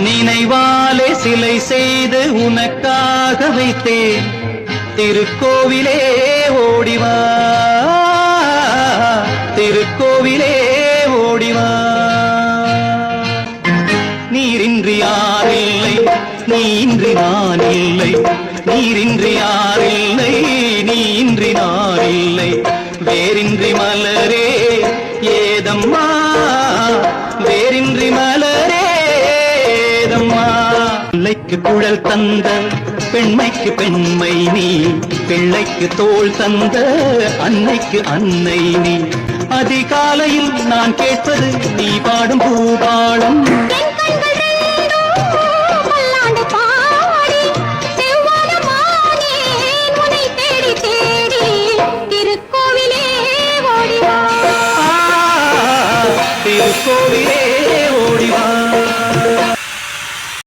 நினைவாலே சிலை செய்து உனக்காக வைத்தேன் திருக்கோவிலே ஓடிவா திருக்கோவிலே ஓடிவா நீரின்றி யாரில்லை நீயின்றி நான் இல்லை நீரின்றி யாரில்லை நீயின்றி நான் இல்லை வேரின்றி மலரே ஏதம்மா வேரின்றி மலரே ஏதம்மா பிள்ளைக்கு குழல் தந்த பெண்மைக்கு பெண்மை நீ பிள்ளைக்கு தோள் தந்த அன்னைக்கு அன்னை நீ அதிகாலையில் நான் கேட்பது நீ பாடும் பூபாளம்